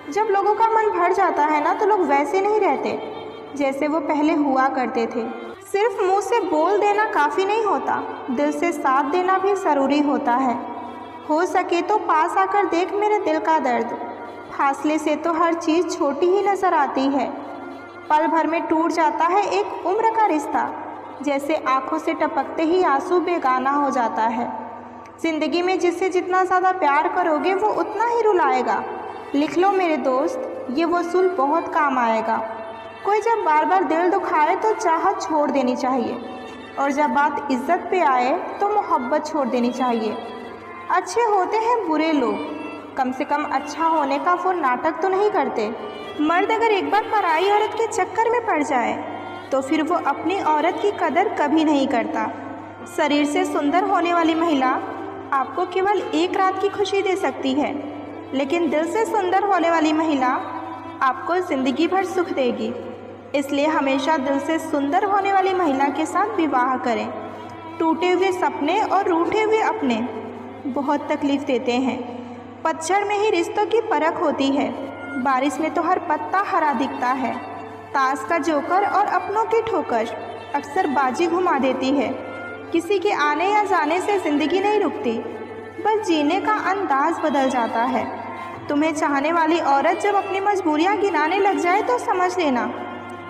जब लोगों का मन भर जाता है ना तो लोग वैसे नहीं रहते जैसे वो पहले हुआ करते थे। सिर्फ मुंह से बोल देना काफ़ी नहीं होता, दिल से साथ देना भी ज़रूरी होता है। हो सके तो पास आकर देख मेरे दिल का दर्द, फासले से तो हर चीज़ छोटी ही नज़र आती है। पल भर में टूट जाता है एक उम्र का रिश्ता, जैसे आंखों से टपकते ही आंसू बेगाना हो जाता है। ज़िंदगी में जिससे जितना ज़्यादा प्यार करोगे वो उतना ही रुलाएगा। लिख लो मेरे दोस्त, ये वसूल बहुत काम आएगा। कोई जब बार बार दिल दुखाए तो चाहत छोड़ देनी चाहिए, और जब बात इज्जत पे आए तो मोहब्बत छोड़ देनी चाहिए। अच्छे होते हैं बुरे लोग, कम से कम अच्छा होने का वो नाटक तो नहीं करते। मर्द अगर एक बार पराई औरत के चक्कर में पड़ जाए तो फिर वो अपनी औरत की कदर कभी नहीं करता। शरीर से सुंदर होने वाली महिला आपको केवल एक रात की खुशी दे सकती है, लेकिन दिल से सुंदर होने वाली महिला आपको ज़िंदगी भर सुख देगी। इसलिए हमेशा दिल से सुंदर होने वाली महिला के साथ विवाह करें। टूटे हुए सपने और रूठे हुए अपने बहुत तकलीफ़ देते हैं। पतझड़ में ही रिश्तों की परख होती है, बारिश में तो हर पत्ता हरा दिखता है। ताश का जोकर और अपनों की ठोकर अक्सर बाजी घुमा देती है। किसी के आने या जाने से ज़िंदगी नहीं रुकती, बस जीने का अंदाज बदल जाता है। तुम्हें चाहने वाली औरत जब अपनी मजबूरियां गिनाने लग जाए तो समझ लेना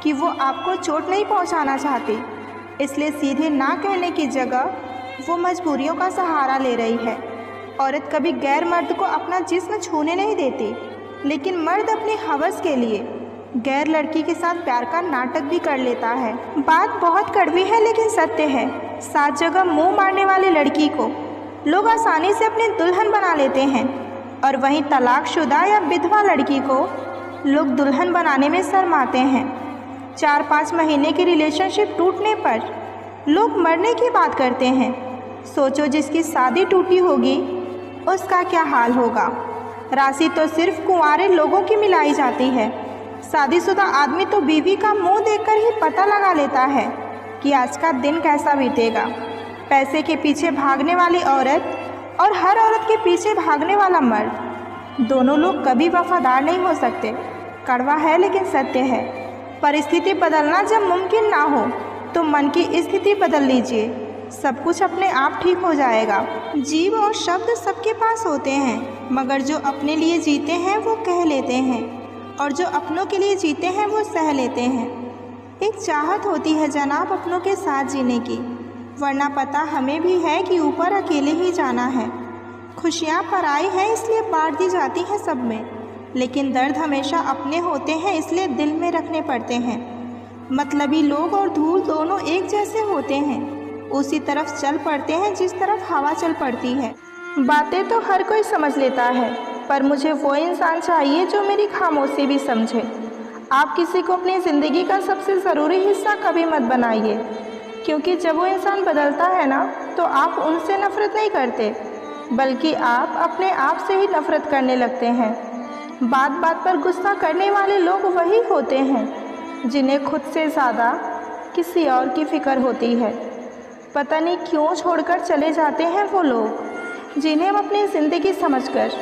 कि वो आपको चोट नहीं पहुंचाना चाहती। इसलिए सीधे ना कहने की जगह वो मजबूरियों का सहारा ले रही है। औरत कभी गैर मर्द को अपना जिस्म छूने नहीं देती, लेकिन मर्द अपनी हवस के लिए गैर लड़की के साथ प्यार का नाटक भी कर लेता है। बात बहुत कड़वी है लेकिन सत्य है। 7 जगह मुंह मारने वाली लड़की को लोग आसानी से अपनी दुल्हन बना लेते हैं, और वहीं तलाकशुदा या विधवा लड़की को लोग दुल्हन बनाने में शर्माते हैं। 4-5 महीने की रिलेशनशिप टूटने पर लोग मरने की बात करते हैं। सोचो जिसकी शादी टूटी होगी उसका क्या हाल होगा। राशि तो सिर्फ कुंवारे लोगों की मिलाई जाती है। शादीशुदा आदमी तो बीवी का मुंह देखकर ही पता लगा लेता है कि आज का दिन कैसा बीतेगा। पैसे के पीछे भागने वाली औरत और हर औरत के पीछे भागने वाला मर्द, दोनों लोग कभी वफादार नहीं हो सकते। कड़वा है लेकिन सत्य है। परिस्थिति बदलना जब मुमकिन ना हो तो मन की स्थिति बदल लीजिए, सब कुछ अपने आप ठीक हो जाएगा। जीव और शब्द सबके पास होते हैं, मगर जो अपने लिए जीते हैं वो कह लेते हैं, और जो अपनों के लिए जीते हैं वो सह लेते हैं। एक चाहत होती है जनाब अपनों के साथ जीने की, वरना पता हमें भी है कि ऊपर अकेले ही जाना है। खुशियाँ पराई हैं इसलिए बांट दी जाती हैं सब में, लेकिन दर्द हमेशा अपने होते हैं इसलिए दिल में रखने पड़ते हैं। मतलबी लोग और धूल दोनों एक जैसे होते हैं, उसी तरफ चल पड़ते हैं जिस तरफ हवा चल पड़ती है। बातें तो हर कोई समझ लेता है, पर मुझे वो इंसान चाहिए जो मेरी खामोशी भी समझे। आप किसी को अपनी ज़िंदगी का सबसे ज़रूरी हिस्सा कभी मत बनाइए, क्योंकि जब वो इंसान बदलता है ना तो आप उनसे नफ़रत नहीं करते, बल्कि आप अपने आप से ही नफ़रत करने लगते हैं। बात बात पर गुस्सा करने वाले लोग वही होते हैं जिन्हें खुद से ज़्यादा किसी और की फ़िक्र होती है। पता नहीं क्यों छोड़कर चले जाते हैं वो लोग जिन्हें हम अपनी ज़िंदगी समझकर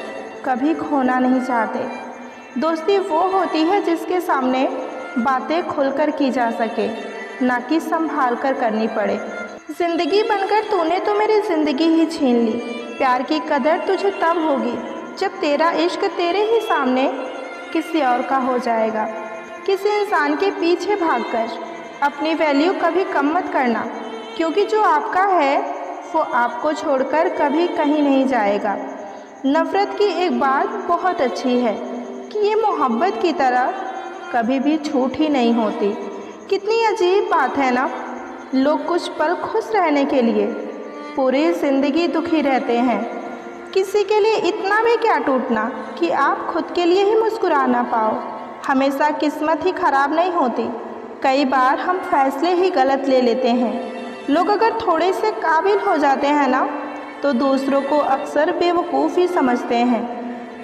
कभी खोना नहीं चाहते। दोस्ती वो होती है जिसके सामने बातें खुलकर की जा सके, ना कि संभाल कर करनी पड़े। ज़िंदगी बनकर तूने तो मेरी ज़िंदगी ही छीन ली। प्यार की कदर तुझे तब होगी जब तेरा इश्क तेरे ही सामने किसी और का हो जाएगा। किसी इंसान के पीछे भागकर अपनी वैल्यू कभी कम मत करना, क्योंकि जो आपका है वो आपको छोड़कर कभी कहीं नहीं जाएगा। नफ़रत की एक बात बहुत अच्छी है कि ये मोहब्बत की तरह कभी भी छूट ही नहीं होती। कितनी अजीब बात है ना, लोग कुछ पल खुश रहने के लिए पूरी ज़िंदगी दुखी रहते हैं। किसी के लिए इतना भी क्या टूटना कि आप खुद के लिए ही मुस्कुरा ना पाओ। हमेशा किस्मत ही ख़राब नहीं होती, कई बार हम फैसले ही गलत ले लेते हैं। लोग अगर थोड़े से काबिल हो जाते हैं ना तो दूसरों को अक्सर बेवकूफ़ ही समझते हैं।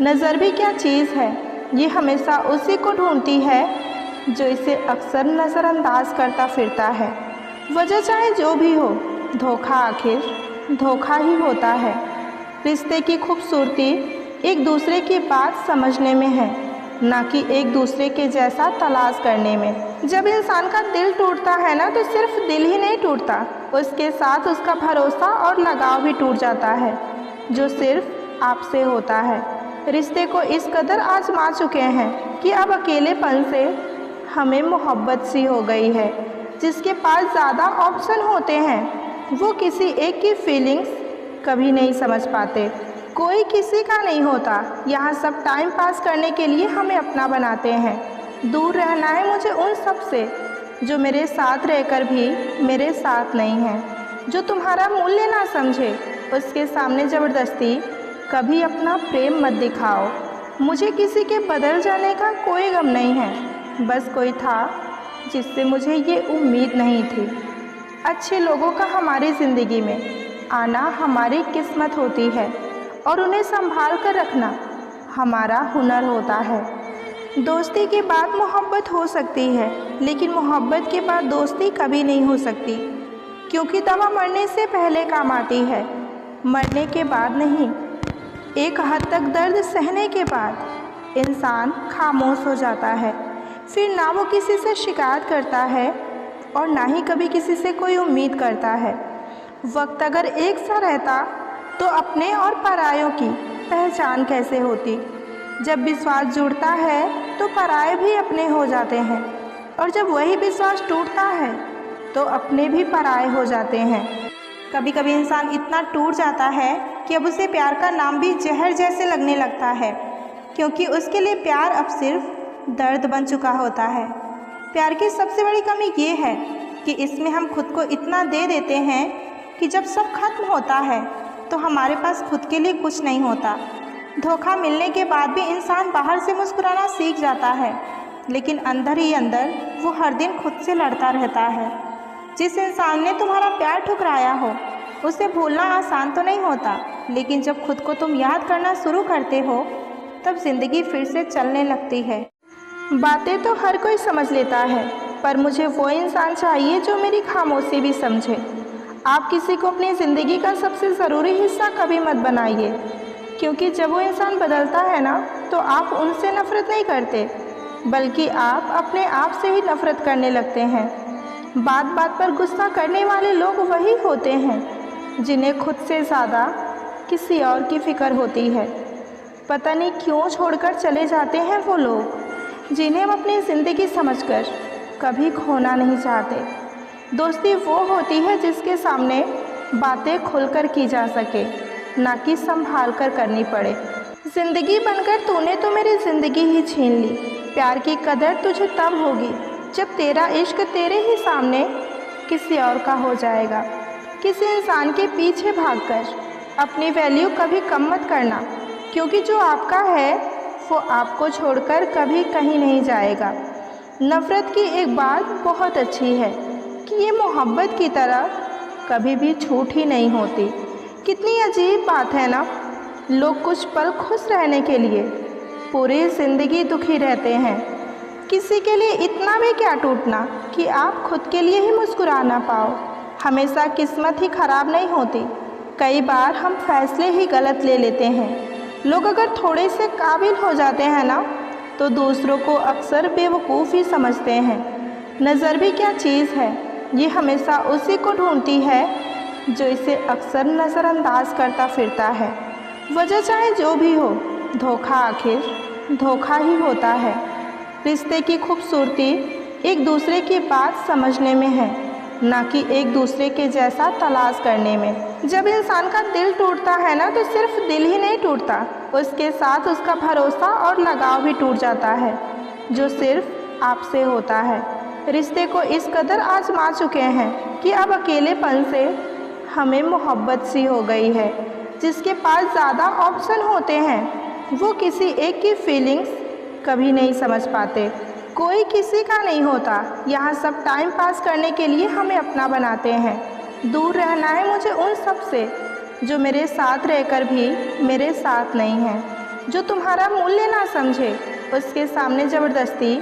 नज़र भी क्या चीज़ है, ये हमेशा उसी को ढूंढती है जो इसे अक्सर नज़रअंदाज करता फिरता है। वजह चाहे जो भी हो, धोखा आखिर धोखा ही होता है। रिश्ते की खूबसूरती एक दूसरे की बात समझने में है, ना कि एक दूसरे के जैसा तलाश करने में। जब इंसान का दिल टूटता है ना, तो सिर्फ दिल ही नहीं टूटता, उसके साथ उसका भरोसा और लगाव भी टूट जाता है, जो सिर्फ आपसे होता है। रिश्ते को इस कदर आजमा चुके हैं कि अब अकेलेपन से हमें मोहब्बत सी हो गई है। जिसके पास ज़्यादा ऑप्शन होते हैं वो किसी एक की फीलिंग्स कभी नहीं समझ पाते। कोई किसी का नहीं होता, यहाँ सब टाइम पास करने के लिए हमें अपना बनाते हैं। दूर रहना है मुझे उन सब से जो मेरे साथ रहकर भी मेरे साथ नहीं हैं। जो तुम्हारा मूल्य ना समझे उसके सामने ज़बरदस्ती कभी अपना प्रेम मत दिखाओ। मुझे किसी के बदल जाने का कोई गम नहीं है, बस कोई था जिससे मुझे ये उम्मीद नहीं थी। अच्छे लोगों का हमारी ज़िंदगी में आना हमारी किस्मत होती है और उन्हें संभाल कर रखना हमारा हुनर होता है। दोस्ती के बाद मोहब्बत हो सकती है, लेकिन मोहब्बत के बाद दोस्ती कभी नहीं हो सकती, क्योंकि दवा मरने से पहले काम आती है, मरने के बाद नहीं। एक हद तक दर्द सहने के बाद इंसान खामोश हो जाता है, फिर ना वो किसी से शिकायत करता है और ना ही कभी किसी से कोई उम्मीद करता है। वक्त अगर एक सा रहता तो अपने और परायों की पहचान कैसे होती। जब विश्वास जुड़ता है तो पराये भी अपने हो जाते हैं, और जब वही विश्वास टूटता है तो अपने भी पराये हो जाते हैं। कभी कभी इंसान इतना टूट जाता है कि अब उसे प्यार का नाम भी जहर जैसे लगने लगता है, क्योंकि उसके लिए प्यार अब सिर्फ दर्द बन चुका होता है। प्यार की सबसे बड़ी कमी ये है कि इसमें हम खुद को इतना दे देते हैं कि जब सब खत्म होता है तो हमारे पास खुद के लिए कुछ नहीं होता। धोखा मिलने के बाद भी इंसान बाहर से मुस्कुराना सीख जाता है, लेकिन अंदर ही अंदर वो हर दिन खुद से लड़ता रहता है। जिस इंसान ने तुम्हारा प्यार ठुकराया हो उसे भूलना आसान तो नहीं होता, लेकिन जब खुद को तुम याद करना शुरू करते हो तब ज़िंदगी फिर से चलने लगती है। बातें तो हर कोई समझ लेता है, पर मुझे वो इंसान चाहिए जो मेरी खामोशी भी समझे। आप किसी को अपनी ज़िंदगी का सबसे ज़रूरी हिस्सा कभी मत बनाइए, क्योंकि जब वो इंसान बदलता है ना, तो आप उनसे नफ़रत नहीं करते, बल्कि आप अपने आप से ही नफ़रत करने लगते हैं। बात बात पर गुस्सा करने वाले लोग वही होते हैं जिन्हें खुद से ज़्यादा किसी और की फ़िक्र होती है। पता नहीं क्यों छोड़कर चले जाते हैं वो लोग जिन्हें हम अपनी ज़िंदगी समझकर कभी खोना नहीं चाहते। दोस्ती वो होती है जिसके सामने बातें खुलकर की जा सके, ना कि संभाल कर करनी पड़े। ज़िंदगी बनकर तूने तो मेरी ज़िंदगी ही छीन ली। प्यार की कदर तुझे तब होगी जब तेरा इश्क तेरे ही सामने किसी और का हो जाएगा। किसी इंसान के पीछे भागकर अपनी वैल्यू कभी कम मत करना, क्योंकि जो आपका है वो आपको छोड़कर कभी कहीं नहीं जाएगा। नफ़रत की एक बात बहुत अच्छी है कि ये मोहब्बत की तरह कभी भी छूट ही नहीं होती। कितनी अजीब बात है ना, लोग कुछ पल खुश रहने के लिए पूरी ज़िंदगी दुखी रहते हैं। किसी के लिए इतना भी क्या टूटना कि आप खुद के लिए ही मुस्कुरा ना पाओ। हमेशा किस्मत ही ख़राब नहीं होती, कई बार हम फैसले ही गलत ले लेते हैं। लोग अगर थोड़े से काबिल हो जाते हैं ना, तो दूसरों को अक्सर बेवकूफ़ ही समझते हैं। नज़र भी क्या चीज़ है, ये हमेशा उसी को ढूंढती है जो इसे अक्सर नज़रअंदाज करता फिरता है। वजह चाहे जो भी हो, धोखा आखिर धोखा ही होता है। रिश्ते की खूबसूरती एक दूसरे की बात समझने में है, ना कि एक दूसरे के जैसा तलाश करने में। जब इंसान का दिल टूटता है ना, तो सिर्फ दिल ही नहीं टूटता, उसके साथ उसका भरोसा और लगाव भी टूट जाता है, जो सिर्फ आपसे होता है। रिश्ते को इस कदर आजमा चुके हैं कि अब अकेलेपन से हमें मोहब्बत सी हो गई है। जिसके पास ज़्यादा ऑप्शन होते हैं वो किसी एक की फीलिंग्स कभी नहीं समझ पाते। कोई किसी का नहीं होता, यहाँ सब टाइम पास करने के लिए हमें अपना बनाते हैं। दूर रहना है मुझे उन सब से जो मेरे साथ रहकर भी मेरे साथ नहीं हैं। जो तुम्हारा मूल्य ना समझे उसके सामने ज़बरदस्ती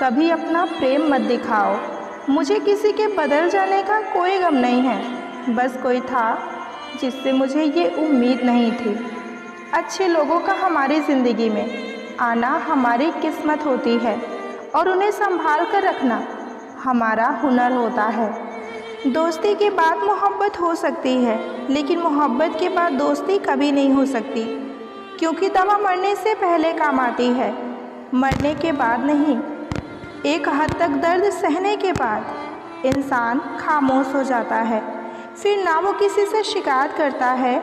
कभी अपना प्रेम मत दिखाओ। मुझे किसी के बदल जाने का कोई गम नहीं है, बस कोई था जिससे मुझे ये उम्मीद नहीं थी। अच्छे लोगों का हमारी ज़िंदगी में आना हमारी किस्मत होती है और उन्हें संभाल कर रखना हमारा हुनर होता है। दोस्ती के बाद मोहब्बत हो सकती है, लेकिन मोहब्बत के बाद दोस्ती कभी नहीं हो सकती, क्योंकि दवा मरने से पहले काम आती है, मरने के बाद नहीं। एक हद तक दर्द सहने के बाद इंसान खामोश हो जाता है, फिर ना वो किसी से शिकायत करता है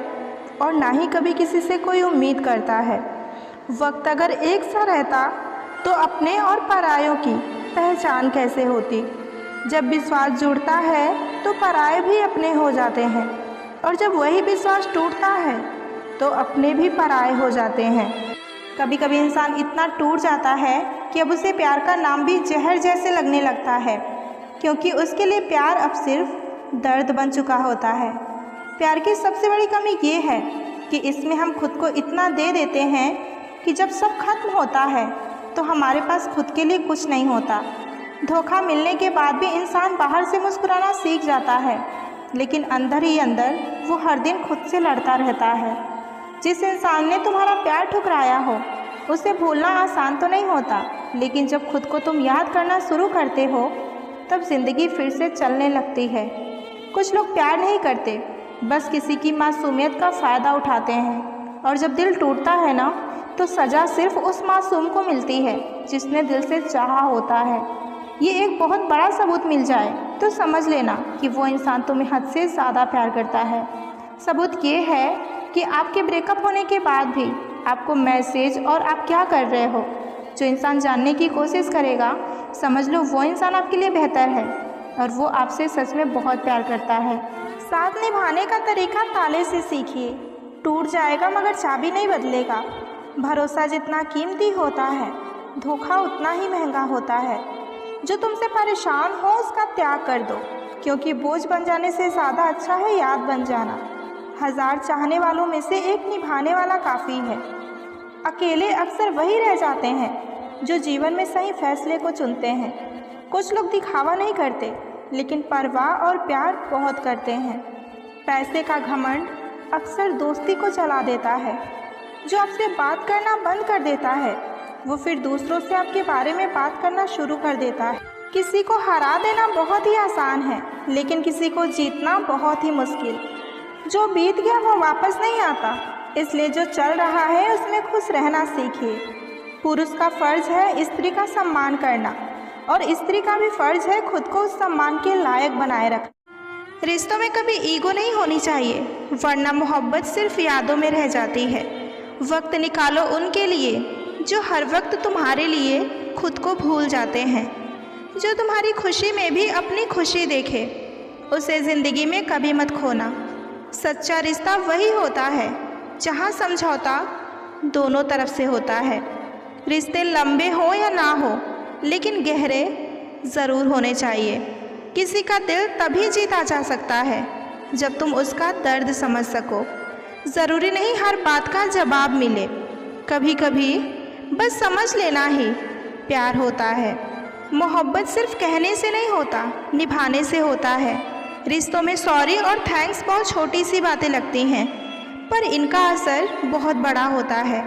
और ना ही कभी किसी से कोई उम्मीद करता है। वक्त अगर एक सा रहता तो अपने और परायों की पहचान कैसे होती। जब विश्वास जुड़ता है तो पराये भी अपने हो जाते हैं, और जब वही विश्वास टूटता है तो अपने भी पराये हो जाते हैं। कभी कभी इंसान इतना टूट जाता है कि अब उसे प्यार का नाम भी जहर जैसे लगने लगता है, क्योंकि उसके लिए प्यार अब सिर्फ दर्द बन चुका होता है। प्यार की सबसे बड़ी कमी ये है कि इसमें हम खुद को इतना दे देते हैं कि जब सब खत्म होता है तो हमारे पास खुद के लिए कुछ नहीं होता। धोखा मिलने के बाद भी इंसान बाहर से मुस्कुराना सीख जाता है, लेकिन अंदर ही अंदर वो हर दिन खुद से लड़ता रहता है। जिस इंसान ने तुम्हारा प्यार ठुकराया हो उसे भूलना आसान तो नहीं होता, लेकिन जब खुद को तुम याद करना शुरू करते हो तब ज़िंदगी फिर से चलने लगती है। कुछ लोग प्यार नहीं करते, बस किसी की मासूमियत का फ़ायदा उठाते हैं, और जब दिल टूटता है ना तो सज़ा सिर्फ उस मासूम को मिलती है जिसने दिल से चाहा होता है। ये एक बहुत बड़ा सबूत मिल जाए तो समझ लेना कि वो इंसान तुम्हें हद से ज़्यादा प्यार करता है। सबूत ये है कि आपके ब्रेकअप होने के बाद भी आपको मैसेज और आप क्या कर रहे हो, जो इंसान जानने की कोशिश करेगा, समझ लो वो इंसान आपके लिए बेहतर है और वो आपसे सच में बहुत प्यार करता है। साथ निभाने का तरीका ताले से सीखिए। टूट जाएगा मगर चाबी नहीं बदलेगा। भरोसा जितना कीमती होता है, धोखा उतना ही महंगा होता है। जो तुमसे परेशान हो उसका त्याग कर दो, क्योंकि बोझ बन जाने से ज़्यादा अच्छा है याद बन जाना। 1000 चाहने वालों में से एक निभाने वाला काफ़ी है। अकेले अक्सर वही रह जाते हैं जो जीवन में सही फैसले को चुनते हैं। कुछ लोग दिखावा नहीं करते, लेकिन परवाह और प्यार बहुत करते हैं। पैसे का घमंड अक्सर दोस्ती को जला देता है। जो आपसे बात करना बंद कर देता है वो फिर दूसरों से आपके बारे में बात करना शुरू कर देता है। किसी को हरा देना बहुत ही आसान है, लेकिन किसी को जीतना बहुत ही मुश्किल। जो बीत गया वो वापस नहीं आता, इसलिए जो चल रहा है उसमें खुश रहना सीखिए। पुरुष का फर्ज है स्त्री का सम्मान करना, और स्त्री का भी फर्ज है खुद को उस सम्मान के लायक बनाए रखना। रिश्तों में कभी ईगो नहीं होनी चाहिए, वरना मोहब्बत सिर्फ यादों में रह जाती है। वक्त निकालो उनके लिए जो हर वक्त तुम्हारे लिए खुद को भूल जाते हैं। जो तुम्हारी खुशी में भी अपनी खुशी देखे, उसे ज़िंदगी में कभी मत खोना। सच्चा रिश्ता वही होता है जहाँ समझौता दोनों तरफ से होता है। रिश्ते लंबे हो या ना हो, लेकिन गहरे ज़रूर होने चाहिए। किसी का दिल तभी जीता जा सकता है जब तुम उसका दर्द समझ सको। ज़रूरी नहीं हर बात का जवाब मिले, कभी कभी बस समझ लेना ही प्यार होता है। मोहब्बत सिर्फ कहने से नहीं होता, निभाने से होता है। रिश्तों में सॉरी और थैंक्स बहुत छोटी सी बातें लगती हैं, पर इनका असर बहुत बड़ा होता है।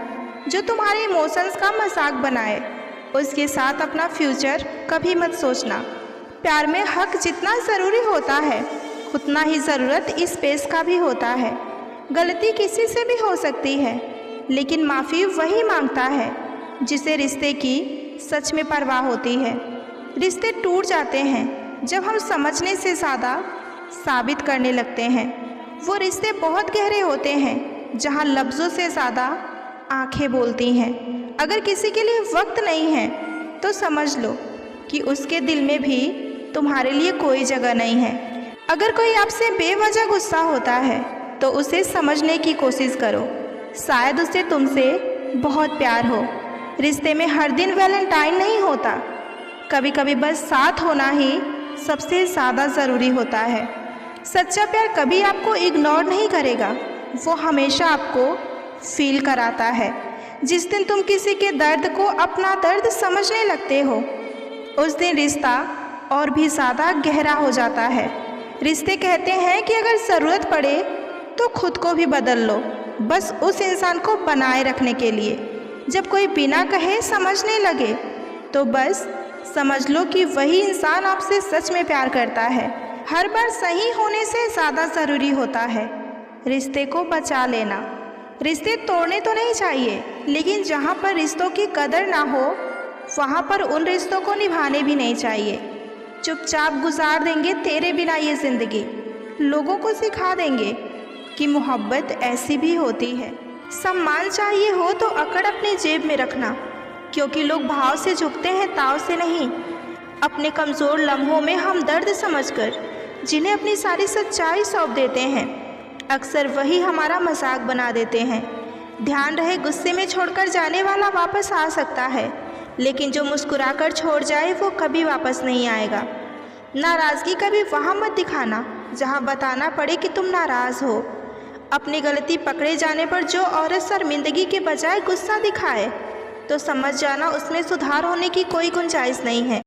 जो तुम्हारे इमोशंस का मजाक बनाए उसके साथ अपना फ्यूचर कभी मत सोचना। प्यार में हक जितना ज़रूरी होता है उतना ही ज़रूरत स्पेस का भी होता है। गलती किसी से भी हो सकती है, लेकिन माफ़ी वही मांगता है जिसे रिश्ते की सच में परवाह होती है। रिश्ते टूट जाते हैं जब हम समझने से ज़्यादा साबित करने लगते हैं। वो रिश्ते बहुत गहरे होते हैं जहाँ लफ्ज़ों से ज़्यादा आंखें बोलती हैं। अगर किसी के लिए वक्त नहीं है तो समझ लो कि उसके दिल में भी तुम्हारे लिए कोई जगह नहीं है। अगर कोई आपसे बेवजह गुस्सा होता है तो उसे समझने की कोशिश करो, शायद उसे तुमसे बहुत प्यार हो। रिश्ते में हर दिन वैलेंटाइन नहीं होता, कभी कभी बस साथ होना ही सबसे ज़्यादा ज़रूरी होता है। सच्चा प्यार कभी आपको इग्नोर नहीं करेगा, वो हमेशा आपको फील कराता है। जिस दिन तुम किसी के दर्द को अपना दर्द समझने लगते हो उस दिन रिश्ता और भी ज़्यादा गहरा हो जाता है। रिश्ते कहते हैं कि अगर ज़रूरत पड़े तो खुद को भी बदल लो, बस उस इंसान को बनाए रखने के लिए। जब कोई बिना कहे समझने लगे तो बस समझ लो कि वही इंसान आपसे सच में प्यार करता है। हर बार सही होने से ज़्यादा ज़रूरी होता है रिश्ते को बचा लेना। रिश्ते तोड़ने तो नहीं चाहिए, लेकिन जहाँ पर रिश्तों की कदर ना हो वहाँ पर उन रिश्तों को निभाने भी नहीं चाहिए। चुपचाप गुजार देंगे तेरे बिना ये ज़िंदगी। लोगों को सिखा देंगे कि मोहब्बत ऐसी भी होती है। सम्मान चाहिए हो तो अकड़ अपनी जेब में रखना, क्योंकि लोग भाव से झुकते हैं, ताव से नहीं। अपने कमज़ोर लम्हों में हम दर्द समझकर जिन्हें अपनी सारी सच्चाई सौंप देते हैं, अक्सर वही हमारा मजाक बना देते हैं। ध्यान रहे, गुस्से में छोड़कर जाने वाला वापस आ सकता है, लेकिन जो मुस्कुराकर छोड़ जाए वो कभी वापस नहीं आएगा। नाराज़गी कभी वहाँ मत दिखाना जहाँ बताना पड़े कि तुम नाराज़ हो। अपनी गलती पकड़े जाने पर जो औरत शर्मिंदगी के बजाय गुस्सा दिखाए तो समझ जाना उसमें सुधार होने की कोई गुंजाइश नहीं है।